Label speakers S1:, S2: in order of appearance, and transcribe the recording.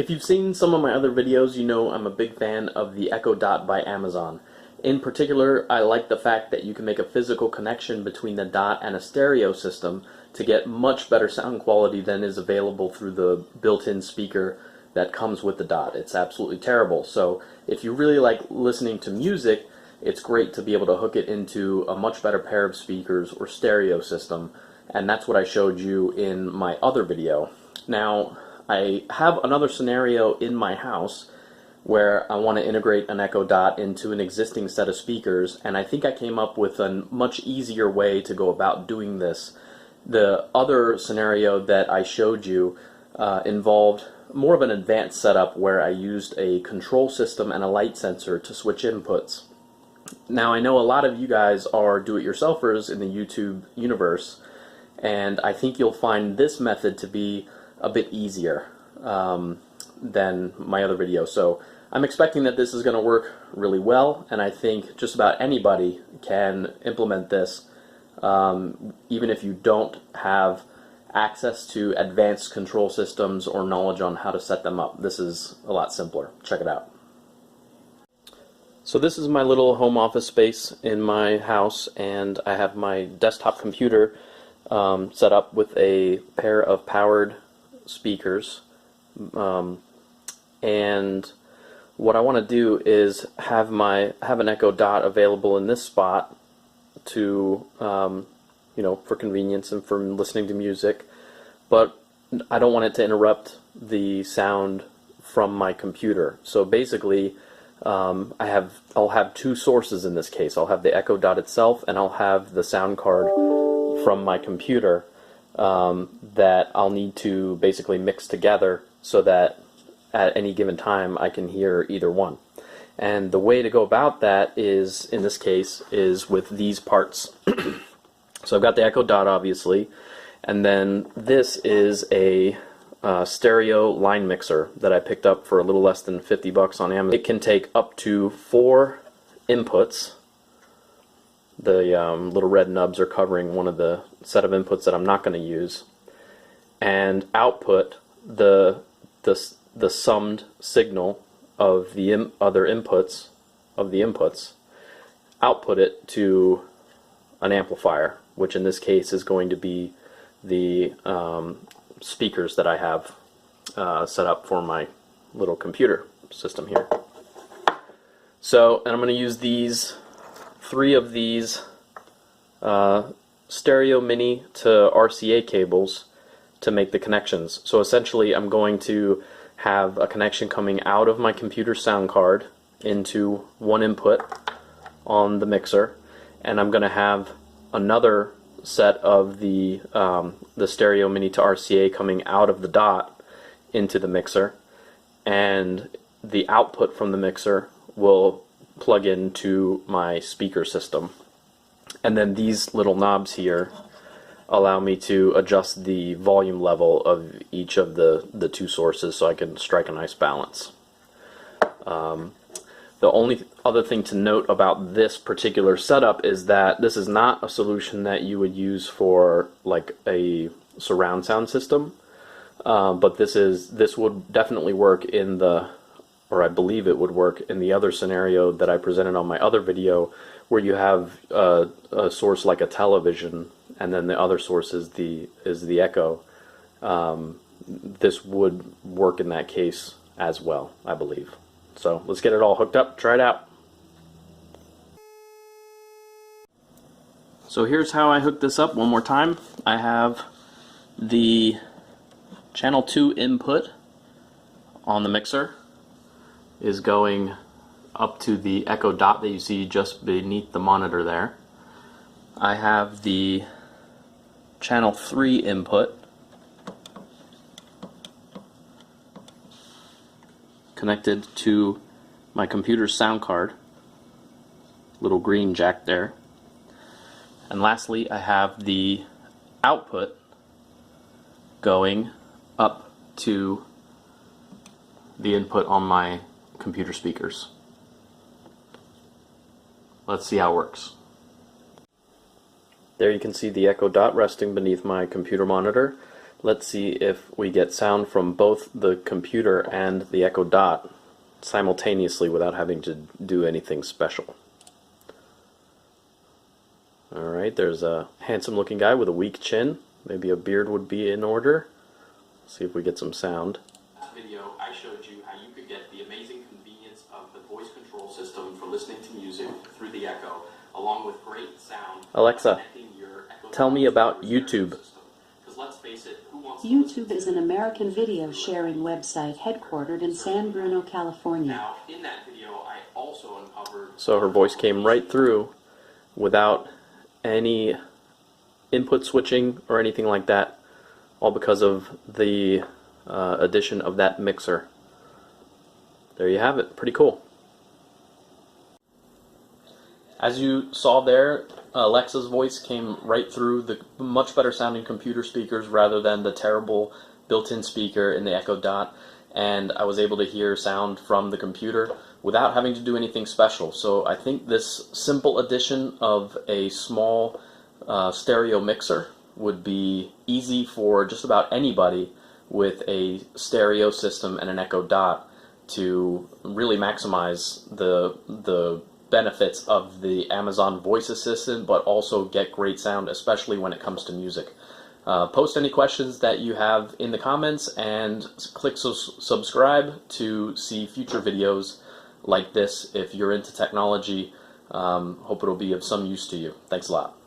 S1: If you've seen some of my other videos, you know I'm a big fan of the Echo Dot by Amazon. In particular, I like the fact that you can make a physical connection between the Dot and a stereo system to get much better sound quality than is available through the built-in speaker that comes with the Dot. It's absolutely terrible. So if you really like listening to music, it's great to be able to hook it into a much better pair of speakers or stereo system, and that's what I showed you in my other video. Now, I have another scenario in my house where I want to integrate an Echo Dot into an existing set of speakers, and I think I came up with a much easier way to go about doing this. The other scenario that I showed you involved more of an advanced setup where I used a control system and a light sensor to switch inputs. Now, I know a lot of you guys are do-it-yourselfers in the YouTube universe, and I think you'll find this method to be a bit easier than my other video. So I'm expecting that this is going to work really well, and I think just about anybody can implement this, even if you don't have access to advanced control systems or knowledge on how to set them up. This is a lot simpler. Check it out. So this is my little home office space in my house, and I have my desktop computer set up with a pair of powered speakers, and what I want to do is have an Echo Dot available in this spot to for convenience and for listening to music, but I don't want it to interrupt the sound from my computer. So basically, I'll have two sources in this case. I'll have the Echo Dot itself, and I'll have the sound card from my computer that I'll need to basically mix together so that at any given time I can hear either one. And the way to go about that is, in this case, is with these parts. So I've got the Echo Dot, obviously, and then this is a stereo line mixer that I picked up for a little less than $50 on Amazon. It can take up to 4 inputs. The little red nubs are covering one of the set of inputs that I'm not going to use, and output the summed signal of the other inputs output it to an amplifier, which in this case is going to be the speakers that I have set up for my little computer system here. So, and I'm going to use these 3 of these stereo mini to RCA cables to make the connections. So essentially I'm going to have a connection coming out of my computer sound card into one input on the mixer, and I'm going to have another set of the stereo mini to RCA coming out of the Dot into the mixer, and the output from the mixer will plug into my speaker system. And then these little knobs here allow me to adjust the volume level of each of the 2 sources so I can strike a nice balance. The only other thing to note about this particular setup is that this is not a solution that you would use for like a surround sound system, but this would definitely work in or I believe it would work in the other scenario that I presented on my other video, where you have a source like a television, and then the other source is the Echo. This would work in that case as well, I believe. So let's get it all hooked up, try it out. So here's how I hooked this up one more time. I have the channel 2 input on the mixer is going up to the Echo Dot that you see just beneath the monitor there. I have the channel 3 input connected to my computer's sound card, little green jack there. And lastly, I have the output going up to the input on my computer speakers. Let's see how it works. There you can see the Echo Dot resting beneath my computer monitor. Let's see if we get sound from both the computer and the Echo Dot simultaneously without having to do anything special. Alright, there's a handsome looking guy with a weak chin. Maybe a beard would be in order. See if we get some sound.
S2: Last video I showed you how you could get the amazing convenience of the voice control system for listening to music through the Echo, along with great sound.
S1: Alexa, tell me about YouTube.
S3: YouTube is an American video sharing website headquartered in San Bruno, California.
S2: Now, in that video, I also uncovered...
S1: So her voice came right through without any input switching or anything like that, all because of the addition of that mixer. There you have it. Pretty cool. As you saw there, Alexa's voice came right through the much better sounding computer speakers rather than the terrible built-in speaker in the Echo Dot, and I was able to hear sound from the computer without having to do anything special. So I think this simple addition of a small stereo mixer would be easy for just about anybody with a stereo system and an Echo Dot to really maximize the benefits of the Amazon Voice Assistant, but also get great sound, especially when it comes to music. Post any questions that you have in the comments, and click subscribe to see future videos like this if you're into technology. Hope it'll be of some use to you. Thanks a lot.